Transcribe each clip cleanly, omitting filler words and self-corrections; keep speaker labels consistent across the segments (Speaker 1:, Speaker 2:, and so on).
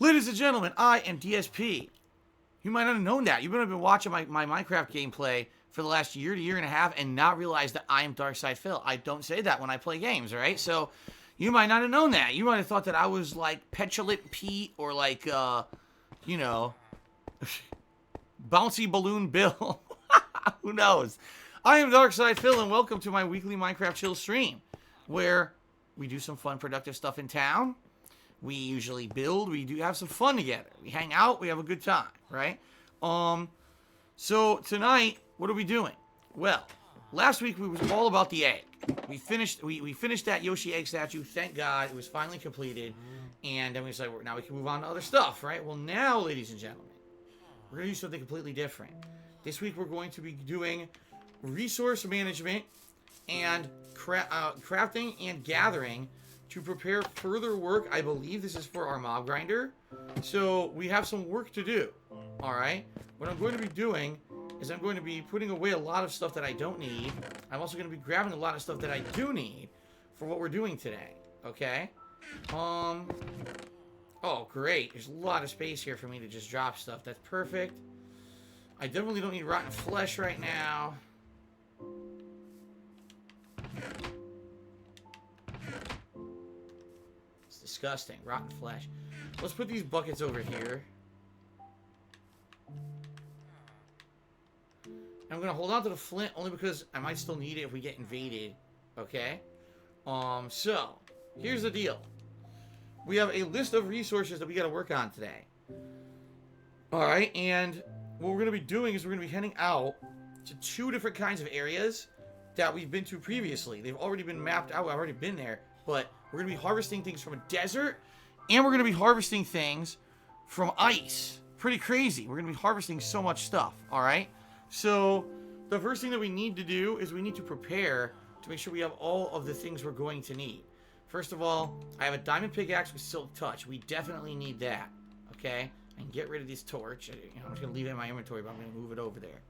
Speaker 1: Ladies and gentlemen, I am DSP. You might not have known that. You've been watching my Minecraft gameplay for the last year to year and a half and not realize that I am Darkside Phil. I don't say that when I play games, all right? So you might not have known that. You might have thought that I was like Petulant Pete or like, you know, Bouncy Balloon Bill. Who knows? I am Darkside Phil, and welcome to my weekly Minecraft chill stream, where we do some fun, productive stuff in town. We usually build. We do have some fun together. We hang out. We have a good time, right? So tonight, what are we doing? Well, last week we was all about the egg. We finished that Yoshi egg statue. Thank God, it was finally completed. And then we was like, now we can move on to other stuff, right? Well, now, ladies and gentlemen, we're gonna do something completely different. This week we're going to be doing resource management and crafting and gathering to prepare further work. I believe this is for our mob grinder. So we have some work to do. Alright? What I'm going to be doing is I'm going to be putting away a lot of stuff that I don't need. I'm also going to be grabbing a lot of stuff that I do need for what we're doing today. Okay? Oh, great. There's a lot of space here for me to just drop stuff. That's perfect. I definitely don't need rotten flesh right now. It's disgusting. Rotten flesh. Let's put these buckets over here. I'm going to hold on to the flint only because I might still need it if we get invaded. Okay? So, here's the deal. We have a list of resources that we got to work on today. Alright, and what we're going to be doing is we're going to be heading out to 2 different kinds of areas that we've been to previously. They've already been mapped out. I've already been there. But we're going to be harvesting things from a desert, and we're going to be harvesting things from ice. Pretty crazy. We're going to be harvesting so much stuff, alright? So, the first thing that we need to do is we need to prepare to make sure we have all of the things we're going to need. First of all, I have a diamond pickaxe with silk touch. We definitely need that, okay? I can get rid of this torch. I'm just going to leave it in my inventory, but I'm going to move it over there.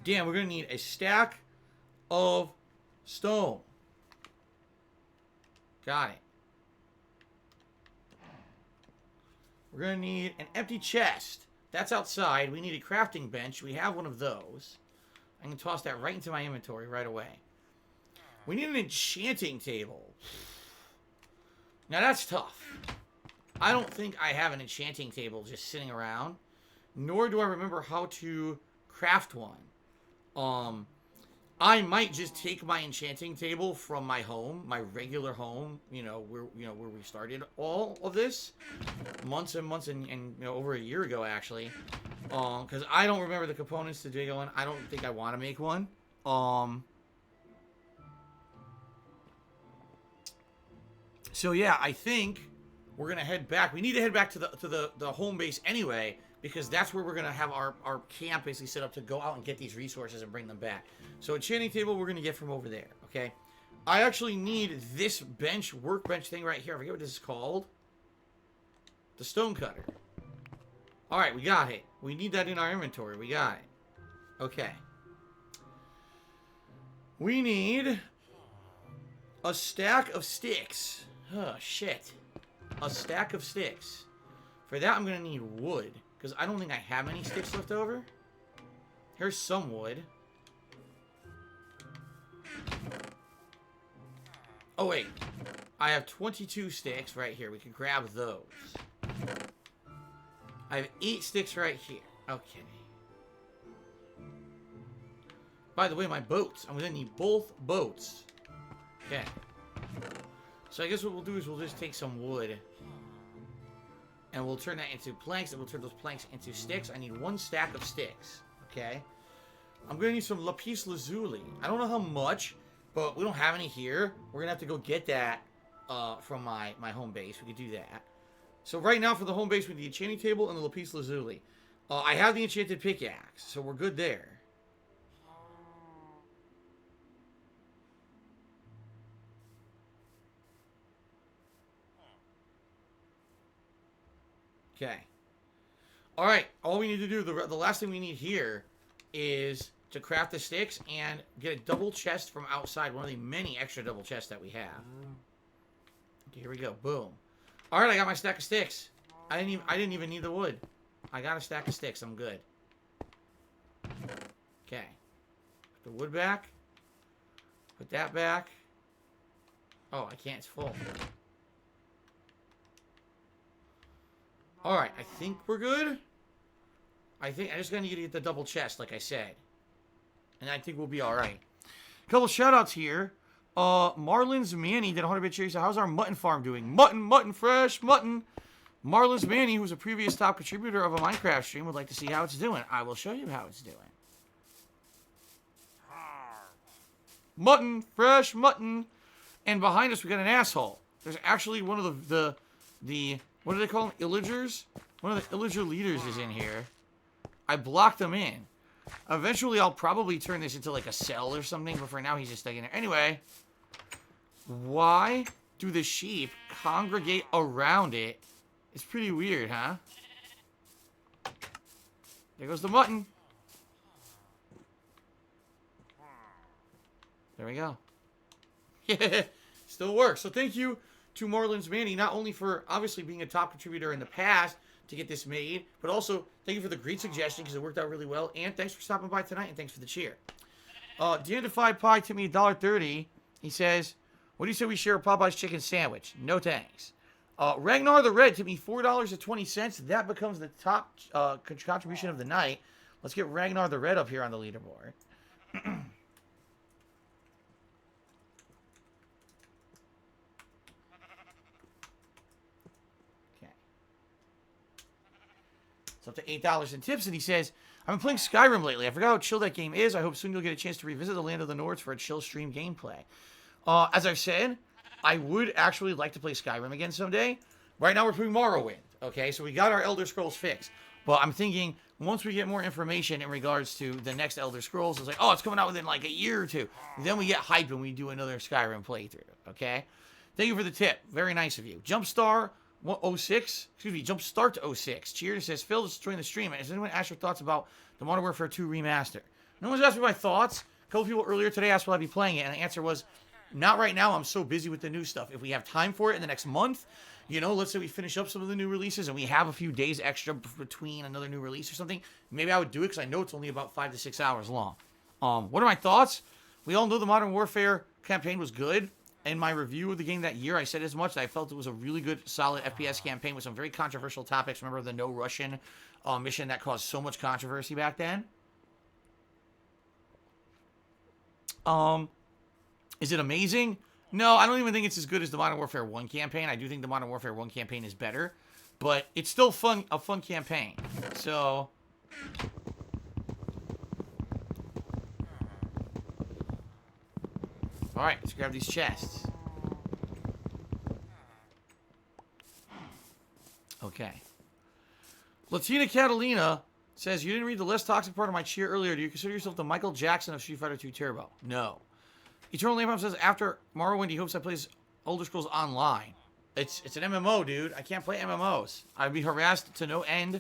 Speaker 1: Damn, we're going to need a stack of stone. Got it. We're going to need an empty chest. That's outside. We need a crafting bench. We have one of those. I can toss that right into my inventory right away. We need an enchanting table. Now that's tough. I don't think I have an enchanting table just sitting around. Nor do I remember how to craft one. I might just take my enchanting table from my home, my regular home, where we started all of this months and months and over a year ago actually. Because I don't remember the components to dig one. I don't think I want to make one. So yeah, I think we're gonna head back. We need to head back to the home base anyway, because that's where we're gonna have our camp basically set up to go out and get these resources and bring them back. So enchanting table we're gonna get from over there. Okay, I actually need this workbench thing right here. I forget what this is called. The stone cutter. All right, we got it. We need that in our inventory. We got it. Okay. We need a stack of sticks. Oh, shit. A stack of sticks. For that, I'm going to need wood. Because I don't think I have any sticks left over. Here's some wood. Oh, wait. I have 22 sticks right here. We can grab those. I have 8 sticks right here. Okay. By the way, my boats. I'm going to need both boats. Okay. So I guess what we'll do is we'll just take some wood. And we'll turn that into planks. And we'll turn those planks into sticks. I need 1 stack of sticks. Okay. I'm going to need some lapis lazuli. I don't know how much, but we don't have any here. We're going to have to go get that from my home base. We could do that. So right now for the home base, we need the enchanting table and the lapis lazuli. I have the enchanted pickaxe, so we're good there. Okay. Alright, all we need to do, the last thing we need here is to craft the sticks and get a double chest from outside, one of the many extra double chests that we have. Okay, here we go. Boom. All right, I got my stack of sticks. I didn't even need the wood. I got a stack of sticks. I'm good. Okay. Put the wood back. Put that back. Oh, I can't. It's full. All right, I think we're good. I just gotta need to get the double chest, like I said, and I think we'll be all right. A couple shout outs here. Marlins Manny did 100-bit cherry. So how's our mutton farm doing? Mutton, fresh mutton. Marlins Manny, who's a previous top contributor of a Minecraft stream, would like to see how it's doing. I will show you how it's doing. Mutton, fresh mutton. And behind us, we got an asshole. There's actually one of the what do they call them? Illagers? One of the Illager leaders is in here. I blocked him in. Eventually, I'll probably turn this into like a cell or something, but for now, he's just stuck in there. Anyway, why do the sheep congregate around it? It's pretty weird, huh? There goes the mutton. There we go. Yeah, still works. So thank you to Marlins Manny, not only for obviously being a top contributor in the past to get this made, but also thank you for the great suggestion because it worked out really well. And thanks for stopping by tonight, and thanks for the cheer. Deandified Pie tipped me $1.30. He says, what do you say we share a Popeye's chicken sandwich? No thanks. Ragnar the Red tipped me $4.20. That becomes the top contribution of the night. Let's get Ragnar the Red up here on the leaderboard. It's up to $8 in tips, and he says, I've been playing Skyrim lately. I forgot how chill that game is. I hope soon you'll get a chance to revisit the Land of the Nords for a chill stream gameplay. As I've said, I would actually like to play Skyrim again someday. Right now we're playing Morrowind, okay? So we got our Elder Scrolls fixed. But I'm thinking, once we get more information in regards to the next Elder Scrolls, it's like, oh, it's coming out within like a year or two. Then we get hyped when we do another Skyrim playthrough, okay? Thank you for the tip. Very nice of you. Jumpstart 06. Cheers. Says, Phil, just join the stream. Has anyone asked your thoughts about the Modern Warfare 2 remaster? No one's asked me my thoughts. A couple people earlier today asked will I be playing it, and the answer was, not right now. I'm so busy with the new stuff. If we have time for it in the next month, you know, let's say we finish up some of the new releases and we have a few days extra between another new release or something, maybe I would do it because I know it's only about 5 to 6 hours long. What are my thoughts? We all know the Modern Warfare campaign was good. In my review of the game that year, I said as much that I felt it was a really good, solid FPS campaign with some very controversial topics. Remember the No Russian mission that caused so much controversy back then? Is it amazing? No, I don't even think it's as good as the Modern Warfare 1 campaign. I do think the Modern Warfare 1 campaign is better, but it's still fun, a fun campaign. So all right, let's grab these chests. Okay. Latina Catalina says, you didn't read the less toxic part of my cheer earlier. Do you consider yourself the Michael Jackson of Street Fighter 2 Turbo? No. Eternal Napalm says, after Morrowind, he hopes I play Elder Scrolls Online. It's an MMO, dude. I can't play MMOs. I'd be harassed to no end.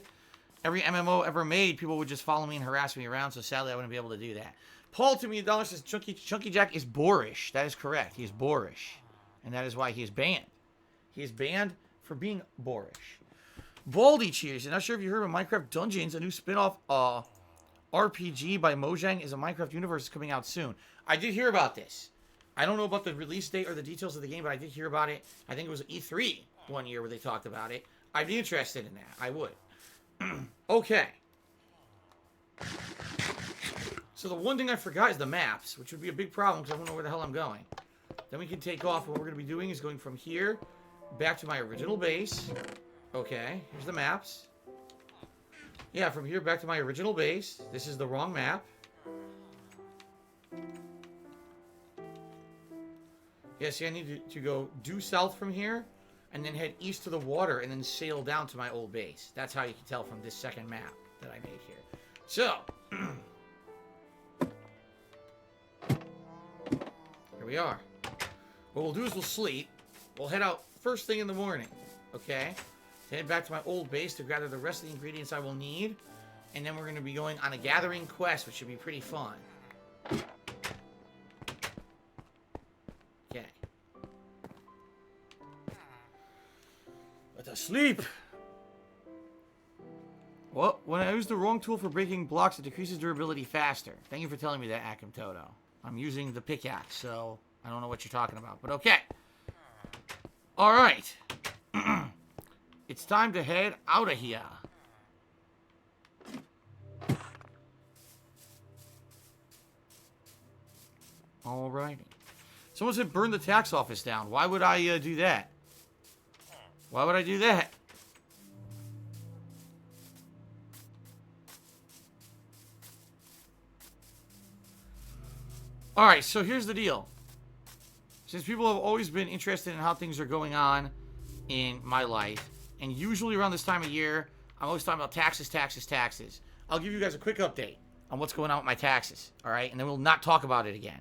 Speaker 1: Every MMO ever made, people would just follow me and harass me around, so sadly I wouldn't be able to do that. Paul to me $1 says Chunky Jack is boorish. That is correct. He is boorish. And that is why he is banned. He is banned for being boorish. Baldy cheers. I'm not sure if you heard of Minecraft Dungeons, a new spin-off RPG by Mojang is a Minecraft universe coming out soon. I did hear about this. I don't know about the release date or the details of the game, but I did hear about it. I think it was E3 one year where they talked about it. I'd be interested in that. I would. Okay. So the one thing I forgot is the maps, which would be a big problem because I don't know where the hell I'm going. Then we can take off. What we're going to be doing is going from here back to my original base. Okay, here's the maps. Yeah, from here back to my original base. This is the wrong map. Yeah, see, I need to go due south from here and then head east to the water and then sail down to my old base. That's how you can tell from this second map that I made here. So, here we are. What we'll do is we'll sleep. We'll head out first thing in the morning, okay? Head back to my old base to gather the rest of the ingredients I will need. And then we're going to be going on a gathering quest, which should be pretty fun. Okay. to sleep. Well, when I use the wrong tool for breaking blocks, it decreases durability faster. Thank you for telling me that, Akim Toto. I'm using the pickaxe, so I don't know what you're talking about, but okay. All right. It's time to head out of here. Alrighty. Someone said burn the tax office down. Why would I do that? Why would I do that? Alright, so here's the deal. Since people have always been interested in how things are going on in my life, and usually around this time of year, I'm always talking about taxes, taxes, taxes. I'll give you guys a quick update on what's going on with my taxes, alright? And then we'll not talk about it again.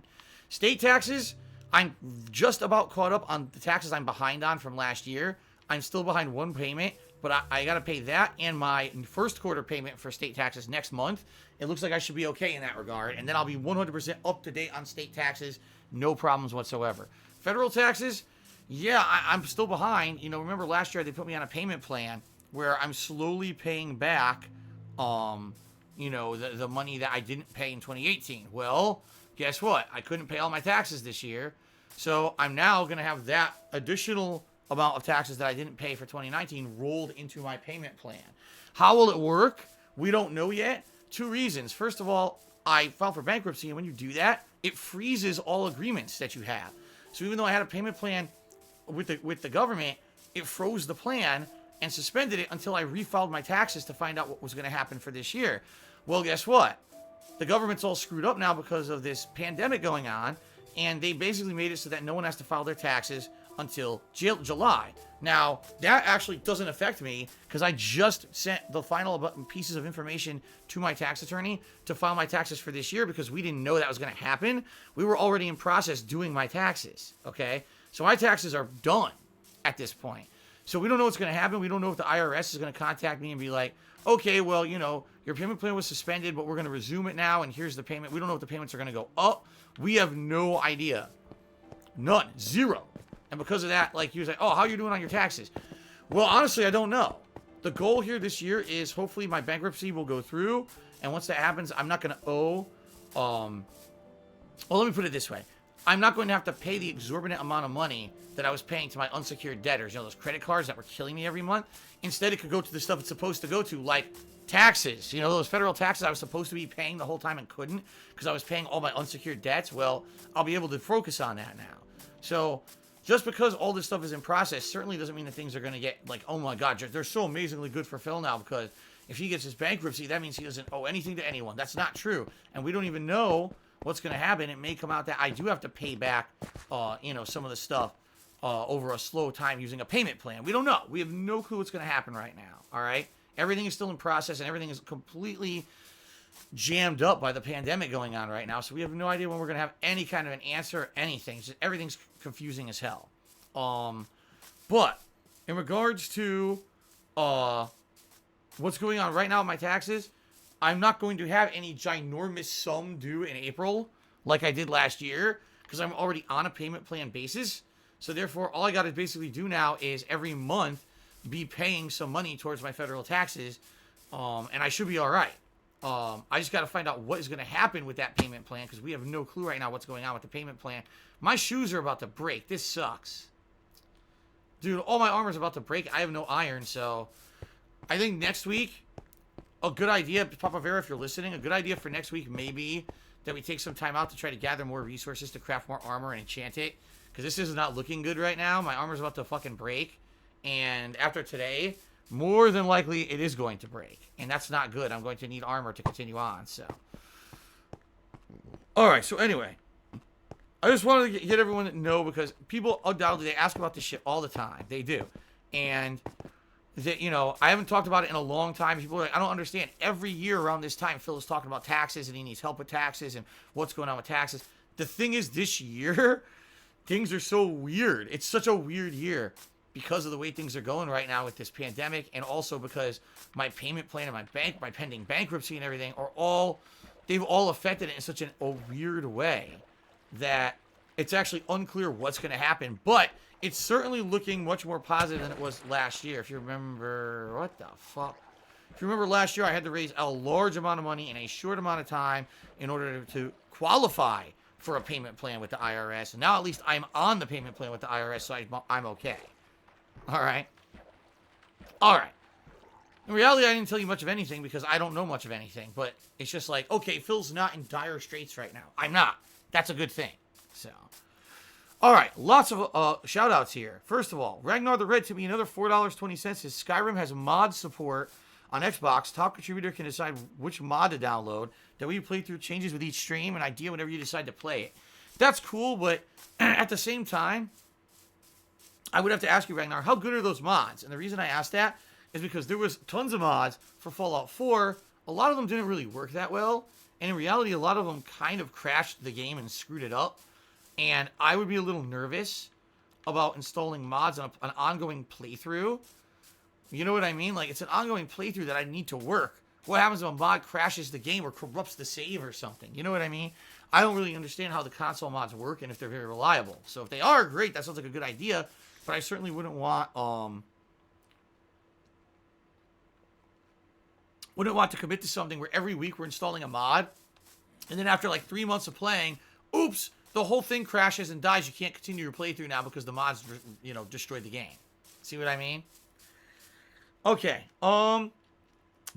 Speaker 1: State taxes, I'm just about caught up on the taxes I'm behind on from last year. I'm still behind one payment, but I got to pay that and my first quarter payment for state taxes next month. It looks like I should be okay in that regard, and then I'll be 100% up to date on state taxes. No problems whatsoever. Federal taxes, yeah, I'm still behind. You know, remember last year they put me on a payment plan where I'm slowly paying back, you know, the money that I didn't pay in 2018. Well, guess what? I couldn't pay all my taxes this year, so I'm now going to have that additional amount of taxes that I didn't pay for 2019 rolled into my payment plan. How will it work? We don't know yet. Two reasons. First of all, I filed for bankruptcy, and when you do that, it freezes all agreements that you have. So even though I had a payment plan with the government, it froze the plan and suspended it until I refiled my taxes to find out what was going to happen for this year. Well, guess what? The government's all screwed up now because of this pandemic going on, and they basically made it so that no one has to file their taxes until July. Now, that actually doesn't affect me because I just sent the final pieces of information to my tax attorney to file my taxes for this year because we didn't know that was going to happen. We were already in process doing my taxes, okay? So my taxes are done at this point. So we don't know what's going to happen. We don't know if the IRS is going to contact me and be like, okay, well, you know, your payment plan was suspended, but we're going to resume it now, and here's the payment. We don't know if the payments are going to go up. We have no idea. None. Zero. And because of that, like, you say, oh, how are you doing on your taxes? Well, honestly, I don't know. The goal here this year is hopefully my bankruptcy will go through, and once that happens, I'm not going to owe, well, let me put it this way. I'm not going to have to pay the exorbitant amount of money that I was paying to my unsecured debtors, you know, those credit cards that were killing me every month. Instead, it could go to the stuff it's supposed to go to, like taxes. You know, those federal taxes I was supposed to be paying the whole time and couldn't because I was paying all my unsecured debts. Well, I'll be able to focus on that now. So just because all this stuff is in process certainly doesn't mean that things are going to get like, oh my God, they're so amazingly good for Phil now because if he gets his bankruptcy, that means he doesn't owe anything to anyone. That's not true. And we don't even know what's going to happen. It may come out that I do have to pay back, you know, some of the stuff over a slow time using a payment plan. We don't know. We have no clue what's going to happen right now. All right. Everything is still in process and everything is completely jammed up by the pandemic going on right now. So we have no idea when we're going to have any kind of an answer or anything. It's just, everything's confusing as hell. But in regards to what's going on right now with my taxes, I'm not going to have any ginormous sum due in April like I did last year because I'm already on a payment plan basis. So therefore, all I got to basically do now is every month be paying some money towards my federal taxes, and I should be all right. I just got to find out what is going to happen with that payment plan because we have no clue right now what's going on with the payment plan. My shoes are about to break. This sucks. Dude, all my armor's about to break. I have no iron, so I think next week, a good idea, Papa Vera, if you're listening, a good idea for next week may be that we take some time out to try to gather more resources to craft more armor and enchant it. Because this is not looking good right now. My armor's about to fucking break. And after today, more than likely it is going to break. And that's not good. I'm going to need armor to continue on, so. Alright, so anyway. I just wanted to get everyone to know because people undoubtedly, they ask about this shit all the time. They do. And that, you know, I haven't talked about it in a long time. People are like, I don't understand. Every year around this time, Phil is talking about taxes and he needs help with taxes and what's going on with taxes. The thing is, this year, things are so weird. It's such a weird year because of the way things are going right now with this pandemic, and also because my payment plan and my pending bankruptcy and everything they've all affected it in such a weird way that it's actually unclear what's going to happen, but it's certainly looking much more positive than it was last year. If you remember, what the fuck? If you remember last year, I had to raise a large amount of money in a short amount of time in order to qualify for a payment plan with the IRS. And now at least I'm on the payment plan with the IRS, so I'm okay. All right. All right. In reality, I didn't tell you much of anything because I don't know much of anything. But it's just like, okay, Phil's not in dire straits right now. I'm not. That's a good thing. So, all right. Lots of shout-outs here. First of all, Ragnar the Red to me another $4.20. Says Skyrim has mod support on Xbox. Top contributor can decide which mod to download. That way you play through changes with each stream. An idea whenever you decide to play it. That's cool, but at the same time, I would have to ask you, Ragnar, how good are those mods? And the reason I asked that is because there was tons of mods for Fallout 4. A lot of them didn't really work that well. And in reality, a lot of them kind of crashed the game and screwed it up. And I would be a little nervous about installing mods on an ongoing playthrough. You know what I mean? Like, it's an ongoing playthrough that I need to work. What happens if a mod crashes the game or corrupts the save or something? You know what I mean? I don't really understand how the console mods work and if they're very reliable. So if they are, great. That sounds like a good idea. But I certainly wouldn't want to commit to something where every week we're installing a mod, and then after like 3 months of playing, oops, the whole thing crashes and dies. You can't continue your playthrough now because the mods, destroyed the game. See what I mean? Okay.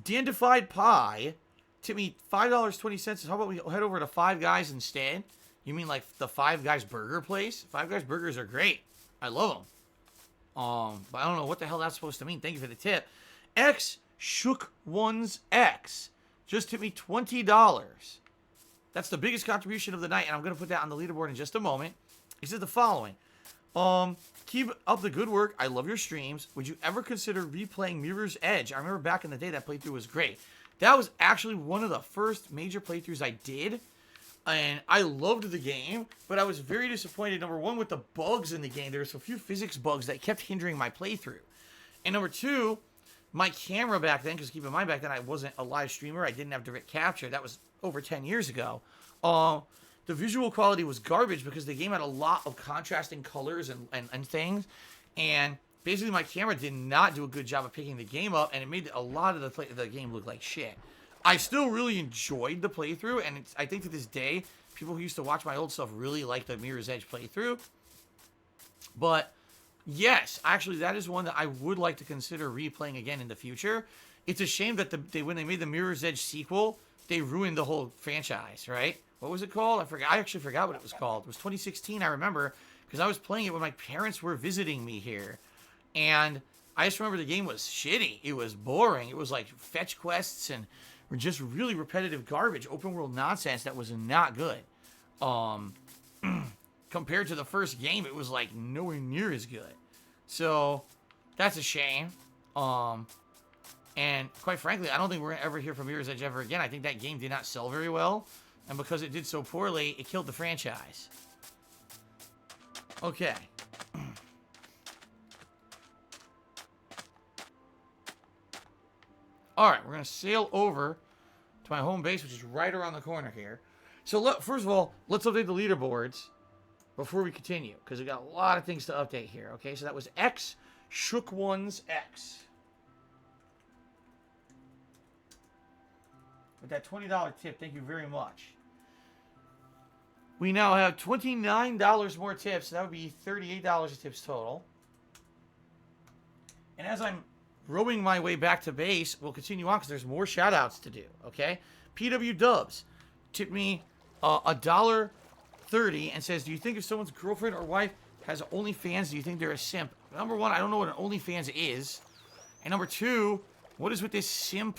Speaker 1: Dandified Pie tipped me $5.20. How about we head over to Five Guys instead? You mean like the Five Guys burger place? Five Guys burgers are great. I love them. But I don't know what the hell that's supposed to mean. Thank you for the tip. X Shook Ones X just tipped me $20. That's the biggest contribution of the night, and I'm going to put that on the leaderboard in just a moment. He said the following. Keep up the good work. I love your streams. Would you ever consider replaying Mirror's Edge? I remember back in the day that playthrough was great. That was actually one of the first major playthroughs I did. And I loved the game, but I was very disappointed, number one, with the bugs in the game. There were a few physics bugs that kept hindering my playthrough. And number two, my camera back then, because keep in mind back then I wasn't a live streamer. I didn't have direct capture. That was over 10 years ago. The visual quality was garbage because the game had a lot of contrasting colors and things. And basically my camera did not do a good job of picking the game up, and it made a lot of the game look like shit. I still really enjoyed the playthrough, and I think to this day, people who used to watch my old stuff really like the Mirror's Edge playthrough. But, yes, actually, that is one that I would like to consider replaying again in the future. It's a shame that when they made the Mirror's Edge sequel, they ruined the whole franchise, right? What was it called? I forgot. I actually forgot what it was called. It was 2016, I remember, because I was playing it when my parents were visiting me here. And I just remember the game was shitty. It was boring. It was like fetch quests and were just really repetitive garbage, open world nonsense that was not good. Compared to the first game, it was like nowhere near as good. So that's a shame. And quite frankly, I don't think we're gonna ever hear from Mirror's Edge ever again. I think that game did not sell very well, and because it did so poorly, it killed the franchise. Okay. Alright, we're going to sail over to my home base, which is right around the corner here. So, look, first of all, let's update the leaderboards before we continue, because we got a lot of things to update here, okay? So that was X, Shook Ones X. With that $20 tip, thank you very much. We now have $29 more tips, so that would be $38 of tips total. And as I'm rowing my way back to base, we'll continue on because there's more shout-outs to do, okay? PW Dubs tipped me $1.30 and says, do you think if someone's girlfriend or wife has OnlyFans, do you think they're a simp? Number one, I don't know what an OnlyFans is. And number two, what is with this simp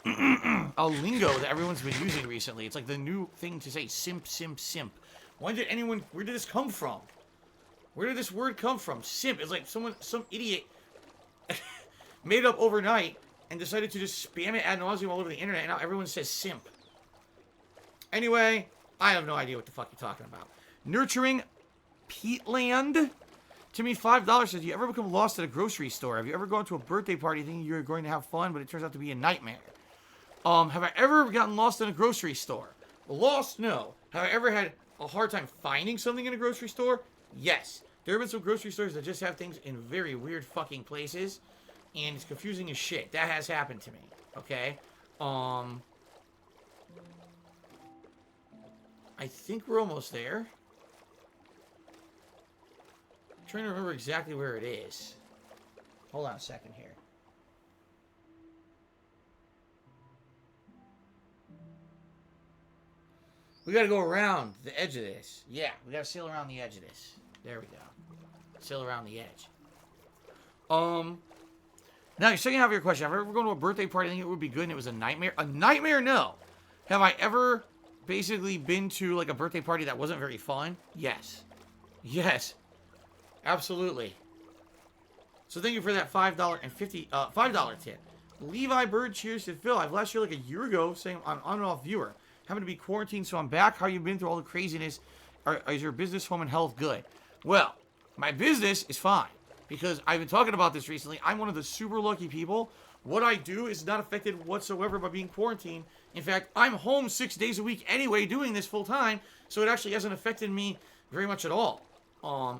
Speaker 1: lingo that everyone's been using recently? It's like the new thing to say, simp, simp, simp. Where did this come from? Where did this word come from? Simp. It's like some idiot made up overnight and decided to just spam it ad nauseum all over the internet, and now everyone says simp. Anyway, I have no idea what the fuck you're talking about. Nurturing Peatland to me $5 says, do you ever become lost at a grocery store? Have you ever gone to a birthday party thinking you're going to have fun, but it turns out to be a nightmare? Have I ever gotten lost in a grocery store? Lost? No. Have I ever had a hard time finding something in a grocery store? Yes. There have been some grocery stores that just have things in very weird fucking places, and it's confusing as shit. That has happened to me. Okay? I think we're almost there. I'm trying to remember exactly where it is. Hold on a second here. We gotta go around the edge of this. Yeah, we gotta sail around the edge of this. There we go. Sail around the edge. Now, you're second half of your question. Have I ever gone to a birthday party and think it would be good and it was a nightmare? A nightmare? No. Have I ever basically been to, like, a birthday party that wasn't very fun? Yes. Yes. Absolutely. So thank you for that $5 tip. Levi Bird cheers to Phil. I've last year like a year ago saying I'm on and off viewer. Having to be quarantined, so I'm back. How you been through all the craziness? Is your business, home, and health good? Well, my business is fine. Because I've been talking about this recently. I'm one of the super lucky people. What I do is not affected whatsoever by being quarantined. In fact, I'm home 6 days a week anyway doing this full time. So it actually hasn't affected me very much at all.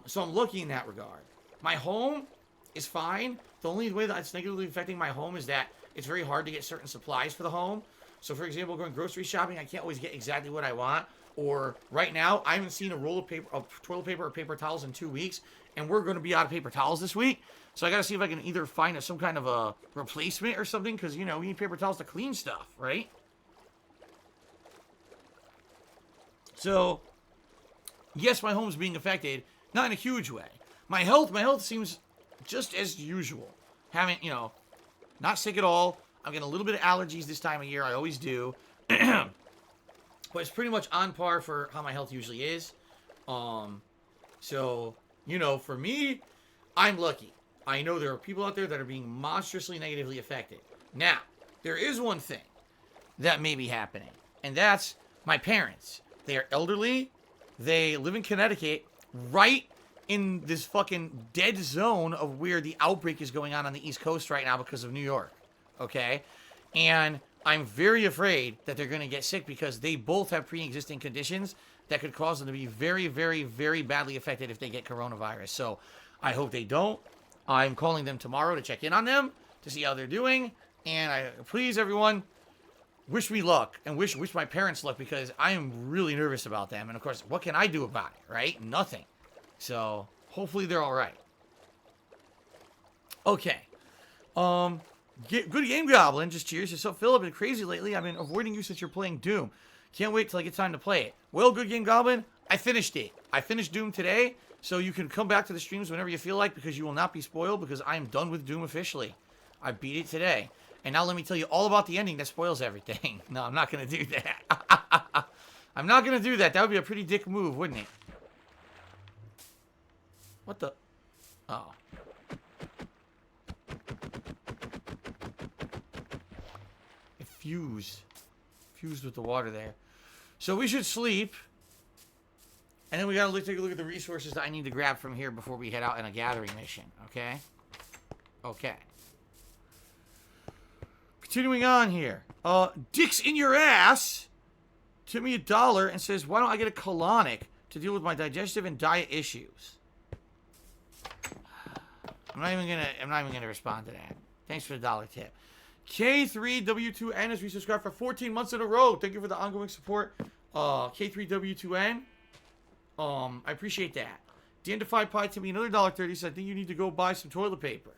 Speaker 1: So I'm lucky in that regard. My home is fine. The only way that it's negatively affecting my home is that it's very hard to get certain supplies for the home. So, for example, going grocery shopping, I can't always get exactly what I want. Or right now, I haven't seen a roll of toilet paper or paper towels in 2 weeks, and we're going to be out of paper towels this week. So I got to see if I can either find some kind of a replacement or something, because, you know, we need paper towels to clean stuff, right? So, yes, my home's being affected, not in a huge way. My health seems just as usual. Haven't, you know, not sick at all. I'm getting a little bit of allergies this time of year. I always do. But it's pretty much on par for how my health usually is. So, you know, for me, I'm lucky. I know there are people out there that are being monstrously negatively affected. Now, there is one thing that may be happening, and that's my parents. They are elderly. They live in Connecticut, right in this fucking dead zone of where the outbreak is going on the East Coast right now because of New York. Okay? And I'm very afraid that they're going to get sick because they both have pre-existing conditions that could cause them to be very, very, very badly affected if they get coronavirus. So I hope they don't. I'm calling them tomorrow to check in on them, to see how they're doing. And please, everyone, wish me luck and wish my parents luck because I am really nervous about them. And, of course, what can I do about it, right? Nothing. So hopefully they're all right. Okay. Good game, Goblin. Just cheers. Yourself, Phil. I've been crazy lately. I've been avoiding you since you're playing Doom. Can't wait till I get time to play it. Well, Good Game Goblin, I finished it. I finished Doom today, so you can come back to the streams whenever you feel like because you will not be spoiled because I am done with Doom officially. I beat it today. And now let me tell you all about the ending that spoils everything. No, I'm not going to do that. I'm not going to do that. That would be a pretty dick move, wouldn't it? What the? Oh. It fused with the water there. So we should sleep. And then we got to take a look at the resources that I need to grab from here before we head out on a gathering mission. Okay? Okay. Continuing on here. Dick's in your ass took me $1 and says, why don't I get a colonic to deal with my digestive and diet issues? I'm not even gonna respond to that. Thanks for the $1 tip. K3W2N has resubscribed for 14 months in a row. Thank you for the ongoing support. K3W2N. I appreciate that. Dan5 Pie to me another $1.30 said, I think you need to go buy some toilet paper.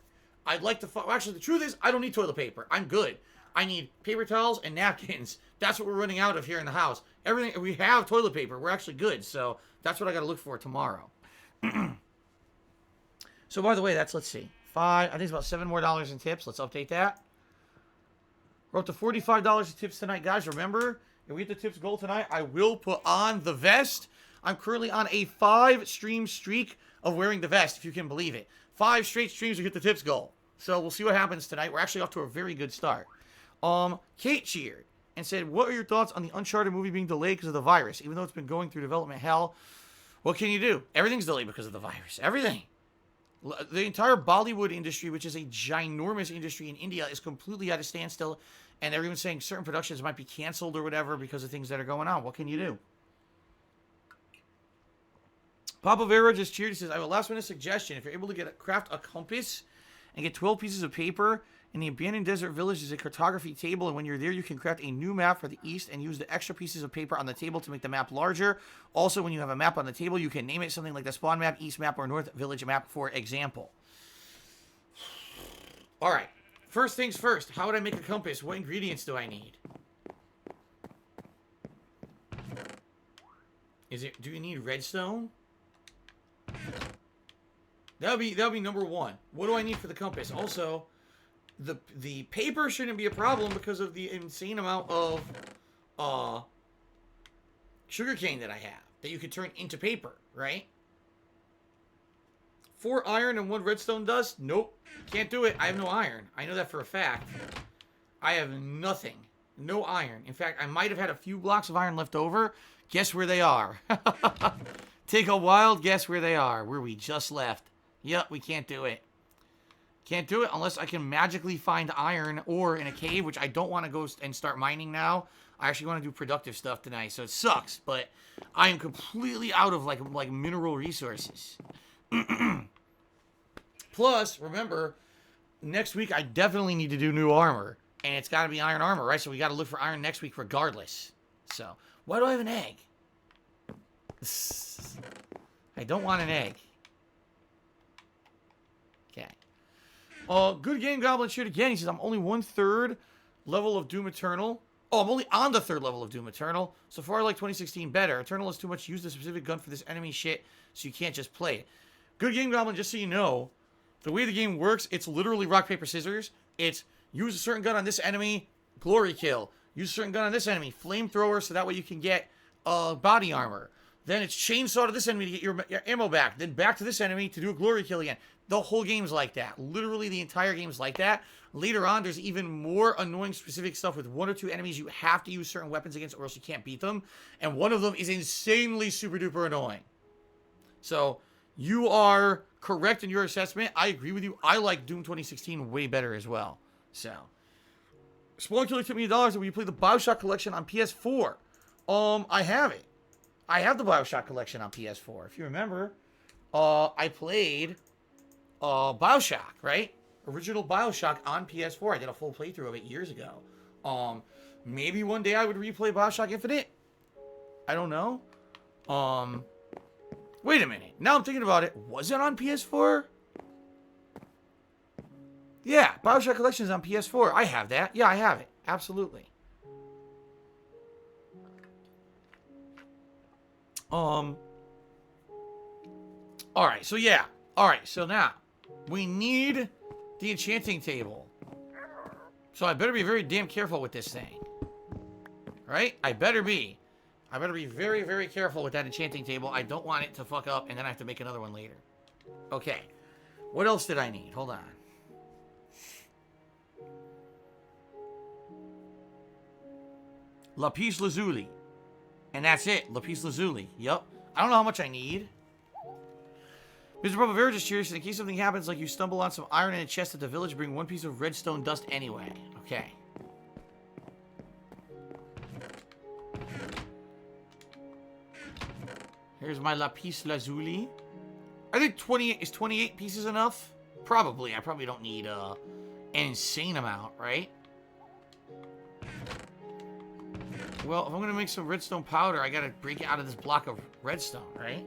Speaker 1: I'd like to... Actually, the truth is, I don't need toilet paper. I'm good. I need paper towels and napkins. That's what we're running out of here in the house. Everything... We have toilet paper. We're actually good. So, that's what I got to look for tomorrow. So, by the way, that's... Let's see. I think it's about $7 more in tips. Let's update that. We're up to $45 in tips tonight, guys. Remember, if we hit the tips goal tonight, I will put on the vest. I'm currently on a 5-stream streak of wearing the vest, if you can believe it. 5 straight streams to hit the tips goal. So we'll see what happens tonight. We're actually off to a very good start. Kate cheered and said, what are your thoughts on the Uncharted movie being delayed because of the virus? Even though it's been going through development hell, what can you do? Everything's delayed because of the virus. Everything. The entire Bollywood industry, which is a ginormous industry in India, is completely at a standstill. And they're even saying certain productions might be canceled or whatever because of things that are going on. What can you do? Papa Vera just cheered. He says, I have a last minute suggestion. If you're able to craft a compass and get 12 pieces of paper, in the abandoned desert village is a cartography table, and when you're there, you can craft a new map for the east and use the extra pieces of paper on the table to make the map larger. Also, when you have a map on the table, you can name it something like the spawn map, east map, or north village map, for example. All right. First things first. How would I make a compass? What ingredients do I need? Do you need redstone? That'll be number one. What do I need for the compass? Also, the paper shouldn't be a problem because of the insane amount of sugarcane that I have that you could turn into paper, right? 4 iron and 1 redstone dust? Nope. Can't do it. I have no iron. I know that for a fact. I have nothing. No iron. In fact, I might have had a few blocks of iron left over. Guess where they are. Take a wild guess where they are. Where we just left. Yep, we can't do it. Can't do it unless I can magically find iron ore in a cave, which I don't want to go and start mining now. I actually want to do productive stuff tonight, so it sucks. But I am completely out of like mineral resources. Plus, remember, next week I definitely need to do new armor. And it's got to be iron armor, right? So we got to look for iron next week regardless. So, why do I have an egg? I don't want an egg. Okay. Good game, Goblin Shoot again. He says, I'm only 1/3 level of Doom Eternal. Oh, I'm only on the 3rd level of Doom Eternal. So far, I like 2016 better. Eternal is too much. Use the specific gun for this enemy shit, so you can't just play it. Good game, Goblin, just so you know, the way the game works, it's literally rock, paper, scissors. It's use a certain gun on this enemy, glory kill. Use a certain gun on this enemy, flamethrower, so that way you can get body armor. Then it's chainsaw to this enemy to get your ammo back. Then back to this enemy to do a glory kill again. The whole game's like that. Literally, the entire game's like that. Later on, there's even more annoying specific stuff with 1 or 2 enemies you have to use certain weapons against or else you can't beat them. And one of them is insanely super duper annoying. So, you are correct in your assessment. I agree with you. I like Doom 2016 way better as well. So, Spawn Killer took me $1 when you play the Bioshock collection on PS4. I have it. I have the Bioshock collection on PS4. If you remember, I played Bioshock, right? Original Bioshock on PS4. I did a full playthrough of it years ago. Maybe one day I would replay Bioshock Infinite. I don't know. Wait a minute. Now I'm thinking about it. Was it on PS4? Yeah, Bioshock Collection is on PS4. I have that. Yeah, I have it. Absolutely. Alright, so yeah. Alright, so now we need the enchanting table. So I better be very damn careful with this thing. Right? I better be very, very careful with that enchanting table. I don't want it to fuck up and then I have to make another one later. Okay. What else did I need? Hold on. Lapis Lazuli. And that's it. Lapis Lazuli. Yup. I don't know how much I need. Mr. Papa just curious, in case something happens, like you stumble on some iron in a chest at the village, bring 1 piece of redstone dust anyway. Okay. Here's my Lapis Lazuli. I think 28 pieces enough? Probably. I probably don't need an insane amount, right? Well, if I'm going to make some redstone powder, I got to break it out of this block of redstone, right?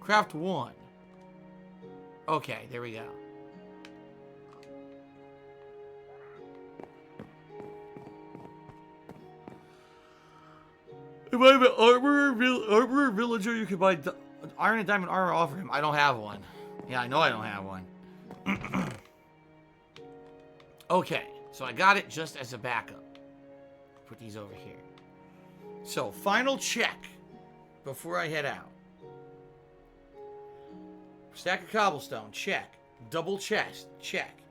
Speaker 1: Craft 1. Okay, there we go. If I have an armor villager, you can buy iron and diamond armor off of him. I don't have one. Yeah, I know I don't have one. Okay, so I got it just as a backup. Put these over here. So, final check before I head out. Stack of cobblestone, check. Double chest, check.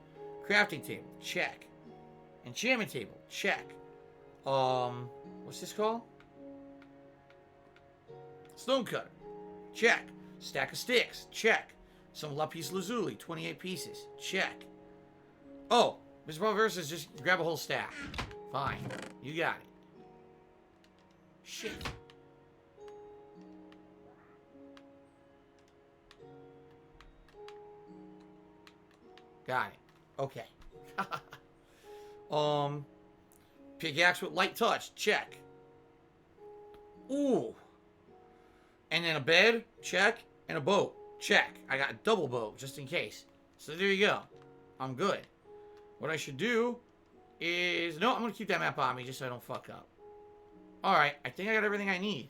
Speaker 1: Crafting table, check. Enchantment table, check. What's this called? Stone cutter, check. Stack of sticks, check. Some lapis lazuli, 28 pieces, check. Oh, Mr. Papa says just grab a whole stack. Fine, you got it. Shit. Got it. Okay. Pickaxe with light touch. Check. Ooh. And then a bed. Check. And a boat. Check. I got a double boat just in case. So there you go. I'm good. What I should do is... No, I'm going to keep that map on me just so I don't fuck up. Alright. I think I got everything I need.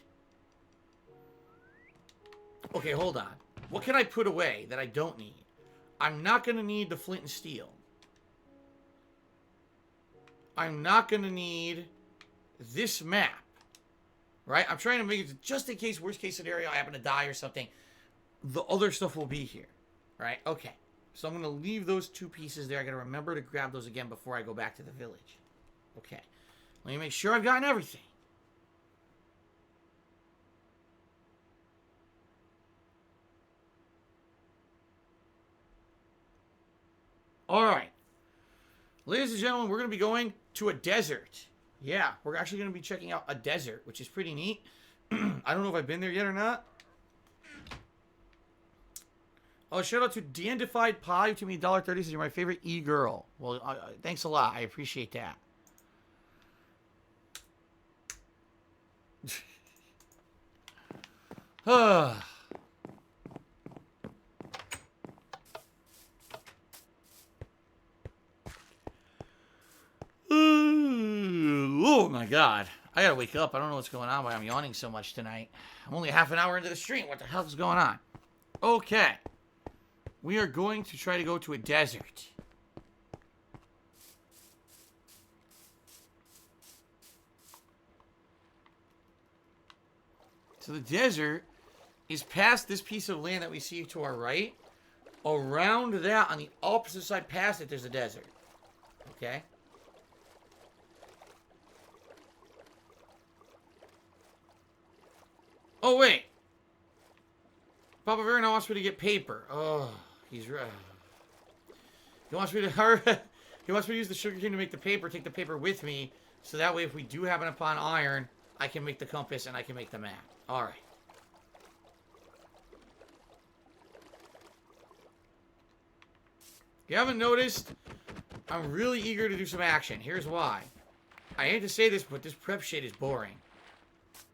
Speaker 1: Okay, hold on. What can I put away that I don't need? I'm not going to need the flint and steel. I'm not going to need this map. Right? I'm trying to make it just in case, worst case scenario, I happen to die or something. The other stuff will be here. Right? Okay. So I'm going to leave those 2 pieces there. I got to remember to grab those again before I go back to the village. Okay. Let me make sure I've gotten everything. Alright. Ladies and gentlemen, we're going to be going to a desert. Yeah, we're actually going to be checking out a desert, which is pretty neat. I don't know if I've been there yet or not. Oh, shout out to Dandified Pie to me, $1.30 says you're my favorite e-girl. Well, thanks a lot. I appreciate that. Oh my god. I gotta wake up. I don't know what's going on, why I'm yawning so much tonight. I'm only half an hour into the stream. What the hell is going on? Okay. We are going to try to go to a desert. So the desert is past this piece of land that we see to our right. Around that, on the opposite side past it, there's a desert. Okay? Oh, wait. Papa Verno wants me to get paper. Oh, he's right. He wants me to he wants me to use the sugarcane to make the paper, take the paper with me, so that way if we do happen upon iron, I can make the compass and I can make the map. Alright. If you haven't noticed, I'm really eager to do some action. Here's why. I hate to say this, but this prep shit is boring.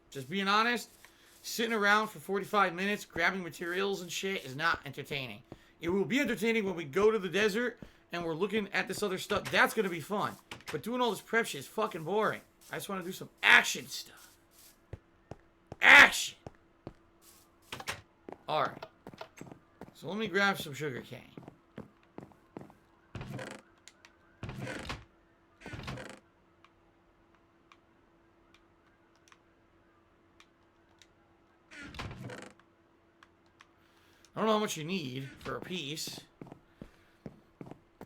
Speaker 1: Just being honest, sitting around for 45 minutes, grabbing materials and shit is not entertaining. It will be entertaining when we go to the desert and we're looking at this other stuff. That's going to be fun. But doing all this prep shit is fucking boring. I just want to do some action stuff. Action! Alright. So let me grab some sugar cane. I don't know how much you need for a piece.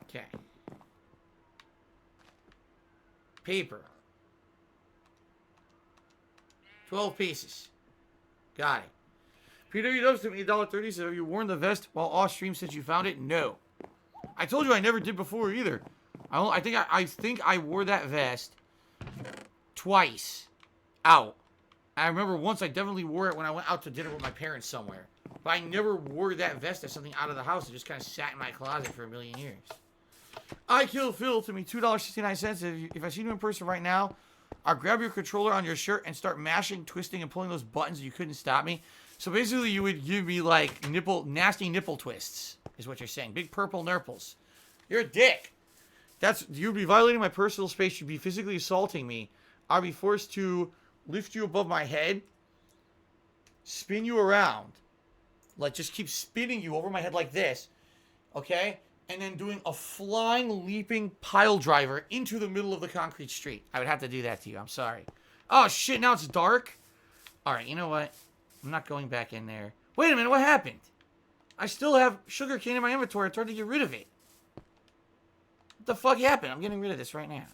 Speaker 1: Okay. Paper. 12 pieces. Got it. PW Dubs to me $1.30 says, have you worn the vest while off stream since you found it? No. I told you I never did before either. I think I wore that vest twice out. I remember once I definitely wore it when I went out to dinner with my parents somewhere. But I never wore that vest as something out of the house. It just kind of sat in my closet for a million years. I Kill Phil to me $2.69. If I see you in person right now, I'll grab your controller on your shirt and start mashing, twisting, and pulling those buttons. You couldn't stop me. So basically, you would give me like nasty nipple twists, is what you're saying. Big purple nurples. You're a dick. You'd be violating my personal space. You'd be physically assaulting me. I'd be forced to lift you above my head, spin you around. Like, just keep spinning you over my head like this, okay? And then doing a flying, leaping pile driver into the middle of the concrete street. I would have to do that to you. I'm sorry. Oh, shit, now it's dark? All right, you know what? I'm not going back in there. Wait a minute, what happened? I still have sugarcane in my inventory. I tried to get rid of it. What the fuck happened? I'm getting rid of this right now.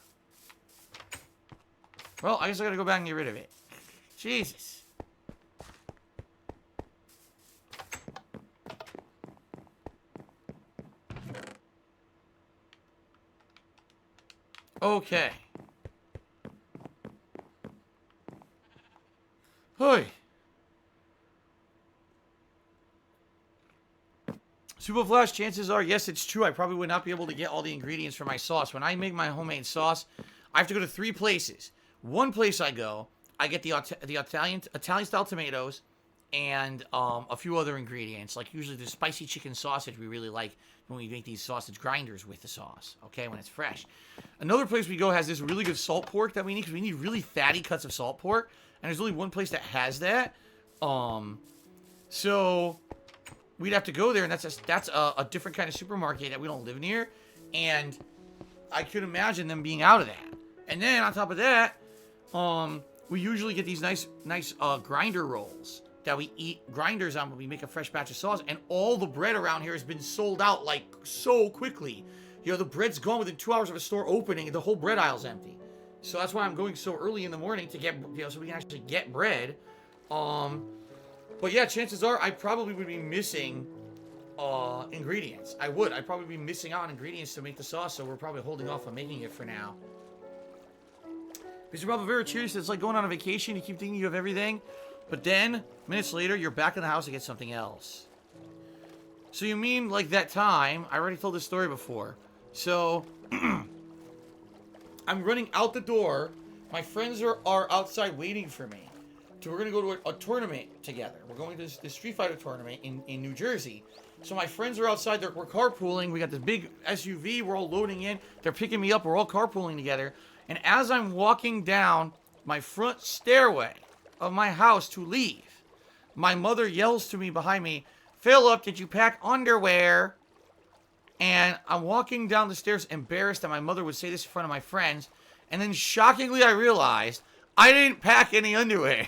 Speaker 1: Well, I guess I gotta go back and get rid of it. Jesus. Okay. Super Flash, chances are, yes, it's true. I probably would not be able to get all the ingredients for my sauce. When I make my homemade sauce, I have to go to 3 places. One place I go, I get the Italian style tomatoes and a few other ingredients, like usually the spicy chicken sausage we really like when we make these sausage grinders with the sauce, okay, when it's fresh. Another place we go has this really good salt pork that we need, because we need really fatty cuts of salt pork, and there's only one place that has that. So we'd have to go there, and that's a different kind of supermarket that we don't live near, and I could imagine them being out of that. And then on top of that, we usually get these nice grinder rolls that we eat grinders on when we make a fresh batch of sauce, and all the bread around here has been sold out like so quickly. You know, the bread's gone within 2 hours of a store opening, and the whole bread aisle's empty. So that's why I'm going so early in the morning to get, you know, so we can actually get bread. But yeah, chances are I probably would be missing ingredients. I'd probably be missing out on ingredients to make the sauce, so we're probably holding off on making it for now. Because you're probably very curious. It's like going on a vacation. You keep thinking you have everything, but then minutes later, you're back in the house to get something else. So you mean like that time? I already told this story before. So I'm running out the door. My friends are outside waiting for me. So we're going to go to a tournament together. We're going to this Street Fighter tournament in New Jersey. So my friends are outside. We're carpooling. We got this big SUV. We're all loading in. They're picking me up. We're all carpooling together. And as I'm walking down my front stairway of my house to leave, my mother yells to me behind me, "Philip, did you pack underwear?" And I'm walking down the stairs embarrassed that my mother would say this in front of my friends. And then shockingly, I realized I didn't pack any underwear.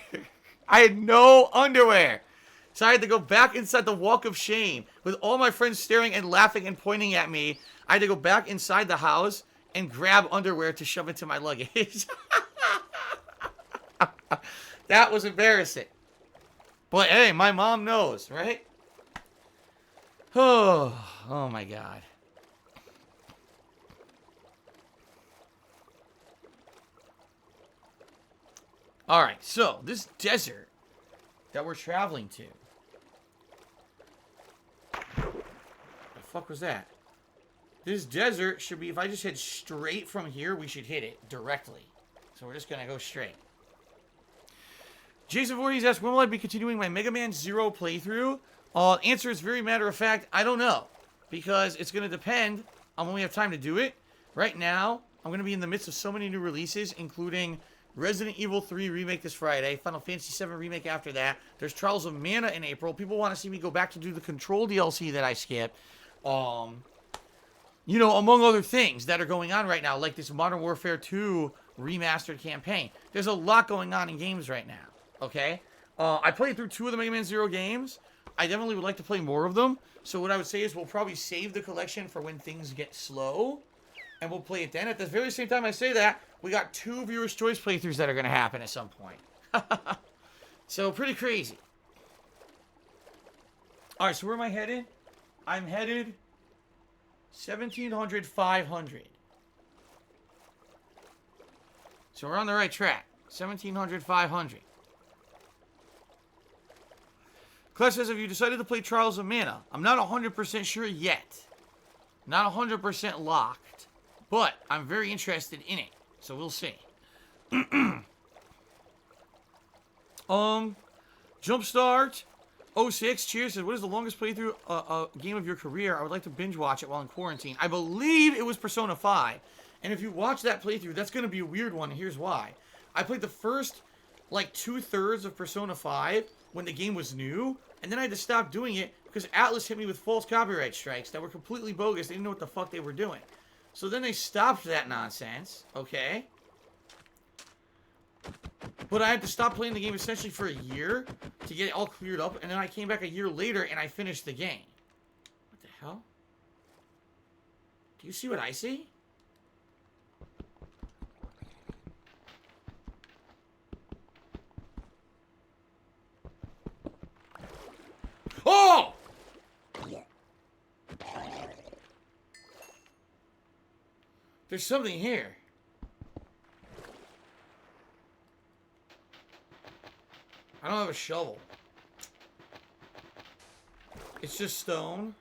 Speaker 1: I had no underwear. So I had to go back inside the walk of shame with all my friends staring and laughing and pointing at me. I had to go back inside the house and grab underwear to shove into my luggage. That was embarrassing. But hey, my mom knows, right? Oh my God. All right, so this desert that we're traveling to. The fuck was that? This desert should be, if I just head straight from here, we should hit it directly. So we're just going to go straight. Jason Voorhees asked, when will I be continuing my Mega Man Zero playthrough? Answer is very matter of fact, I don't know. Because it's going to depend on when we have time to do it. Right now, I'm going to be in the midst of so many new releases, including Resident Evil 3 Remake this Friday, Final Fantasy 7 Remake after that. There's Trials of Mana in April. People want to see me go back to do the Control DLC that I skipped. You know, among other things that are going on right now, like this Modern Warfare 2 remastered campaign. There's a lot going on in games right now, okay? I played through 2 of the Mega Man Zero games. I definitely would like to play more of them. So what I would say is we'll probably save the collection for when things get slow. And we'll play it then. At the very same time I say that, we got 2 Viewer's Choice playthroughs that are going to happen at some point. So, pretty crazy. Alright, so where am I headed? I'm headed 1700, 500. So we're on the right track. 1700, 500. Class says, have you decided to play Trials of Mana? I'm not 100% sure yet. Not 100% locked. But I'm very interested in it. So we'll see. Jumpstart 06, cheers, says, what is the longest playthrough game of your career? I would like to binge watch it while in quarantine. I believe it was Persona 5. And if you watch that playthrough, that's going to be a weird one. Here's why. I played the first, like, 2/3 of Persona 5 when the game was new. And then I had to stop doing it because Atlas hit me with false copyright strikes that were completely bogus. They didn't know what the fuck they were doing. So then they stopped that nonsense, okay? But I had to stop playing the game essentially for a year to get it all cleared up. And then I came back a year later and I finished the game. What the hell? Do you see what I see? Oh! There's something here. I don't have a shovel. It's just stone.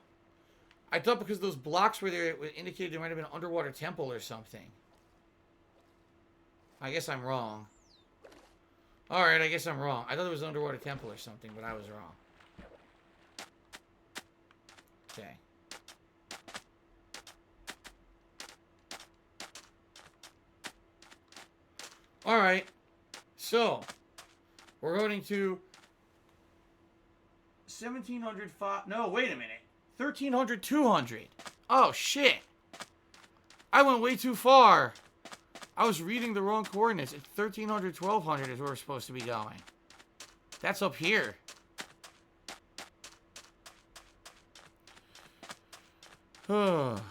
Speaker 1: I thought because those blocks were there, it indicated there might have been an underwater temple or something. I guess I'm wrong. Alright, I guess I'm wrong. I thought it was an underwater temple or something, but I was wrong. Okay. Alright. So, we're going to 1700... No, wait a minute. 1300, 200. Oh, shit. I went way too far. I was reading the wrong coordinates. It's 1300, 1200 is where we're supposed to be going. That's up here. Mr.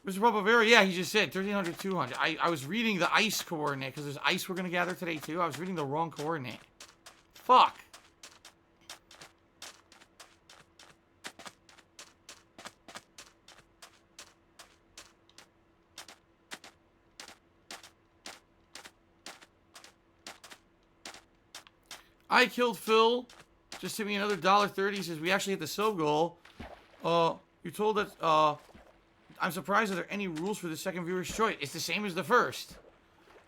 Speaker 1: Papavera, yeah, he just said 1300, 200. I was reading the ice coordinate because there's ice we're going to gather today too. I was reading the wrong coordinate. Fuck. I killed Phil. Just hit me another $1.30. He says we actually hit the sub goal. You told that. I'm surprised. Are there any rules for the second viewer's choice? It's the same as the first.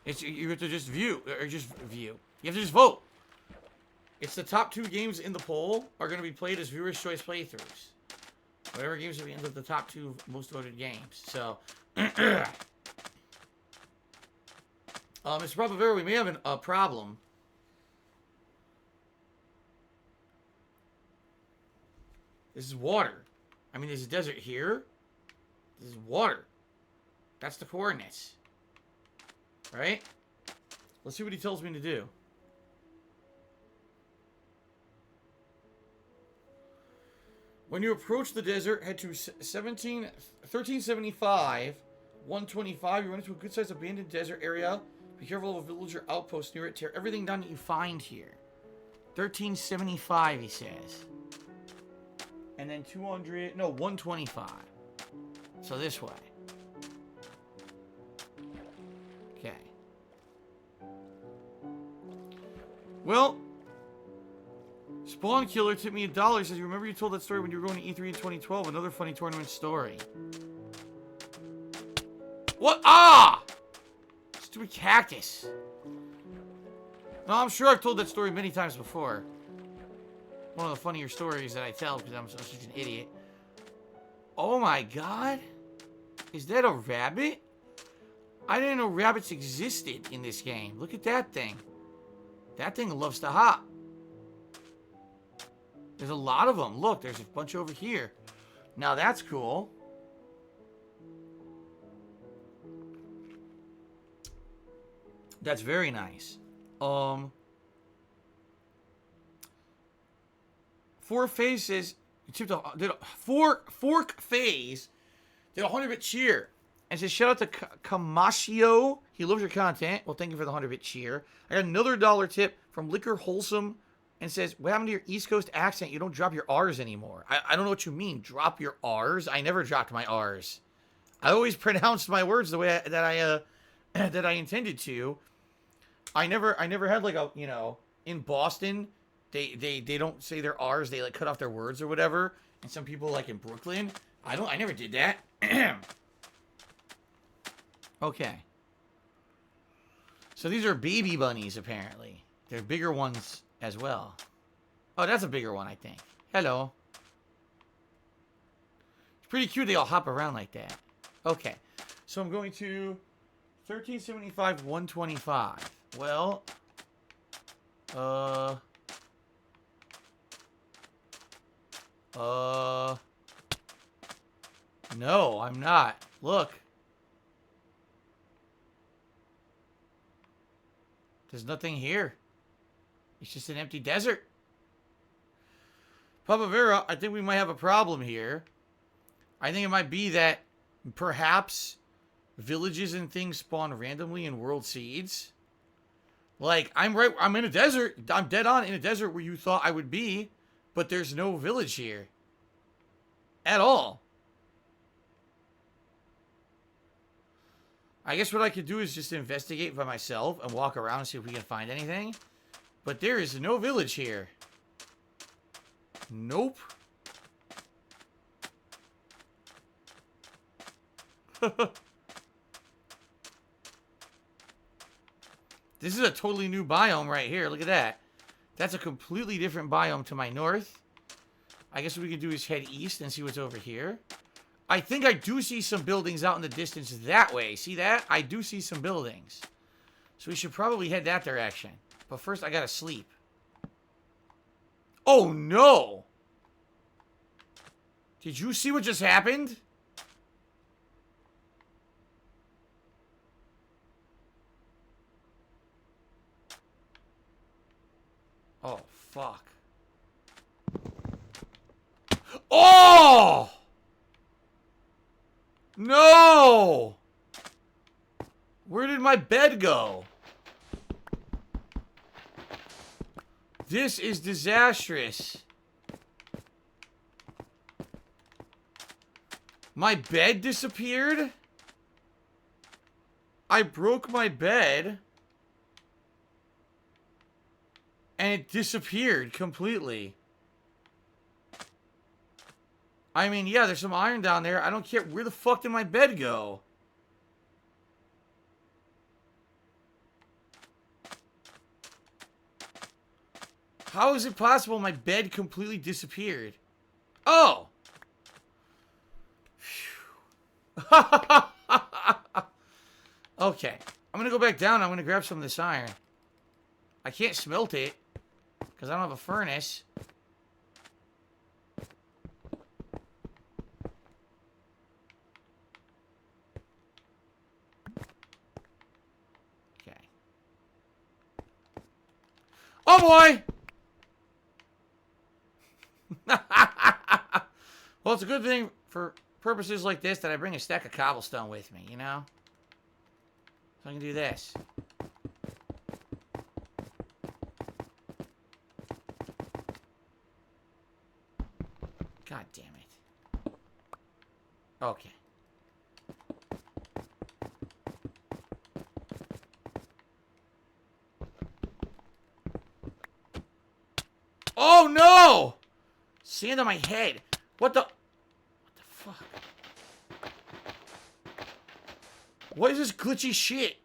Speaker 1: It's you have to just view or just view. You have to just vote. It's the top 2 games in the poll are going to be played as viewer's choice playthroughs. Whatever games we end up the top 2 most voted games. So, Mr. Papavera, we may have a problem. This is water. I mean, there's a desert here. This is water. That's the coordinates. Right? Let's see what he tells me to do. When you approach the desert, head to 1375, 125. You run into a good-sized abandoned desert area. Be careful of a village or outpost near it. Tear everything down that you find here. 1375, he says. And then 200, no, 125. So this way. Okay. Well, Spawn Killer tipped me $1. Says, you remember you told that story when you were going to E3 in 2012? Another funny tournament story. What? Ah! Stupid cactus. No, I'm sure I've told that story many times before. One of the funnier stories that I tell because I'm such an idiot. Oh my god. Is that a rabbit? I didn't know rabbits existed in this game. Look at that thing. That thing loves to hop. There's a lot of them. Look, there's a bunch over here. Now that's cool. That's very nice. Fork Phase says, Fork Phase did a 100-bit cheer. And says, shout out to Kamashio. He loves your content. Well, thank you for the 100-bit cheer. I got another $1 tip from Liquor Wholesome. And says, what happened to your East Coast accent? You don't drop your R's anymore. I don't know what you mean. Drop your R's? I never dropped my R's. I always pronounced my words the way that I intended to. I never had like a, you know, in Boston, they don't say their R's, they like cut off their words or whatever. And some people like in Brooklyn, I never did that. Okay. So these are baby bunnies apparently. They're bigger ones as well. Oh, that's a bigger one, I think. Hello. It's pretty cute they all hop around like that. Okay. So I'm going to 1375, 125. Well, no, I'm not. Look. There's nothing here. It's just an empty desert. Papa Vera, I think we might have a problem here. I think it might be that perhaps villages and things spawn randomly in World Seeds. Like, I'm in a desert. I'm dead on in a desert where you thought I would be, but there's no village here. At all. I guess what I could do is just investigate by myself and walk around and see if we can find anything. But there is no village here. Nope. This is a totally new biome right here. Look at that. That's a completely different biome to my north. I guess what we could do is head east and see what's over here. I think I do see some buildings out in the distance that way. See that? I do see some buildings. So we should probably head that direction. But first, I gotta sleep. Oh, no! Did you see what just happened? Oh, fuck. Oh! No! Where did my bed go? This is disastrous. My bed disappeared? I broke my bed. And it disappeared completely. I mean, yeah, there's some iron down there. I don't care. Where the fuck did my bed go? How is it possible my bed completely disappeared? Oh! Okay. I'm gonna go back down. I'm gonna grab some of this iron. I can't smelt it because I don't have a furnace. Okay. Oh boy! Well, it's a good thing for purposes like this that I bring a stack of cobblestone with me, you know? So I can do this. God damn it. Okay. Oh no! Sand on my head. What the fuck? What is this glitchy shit?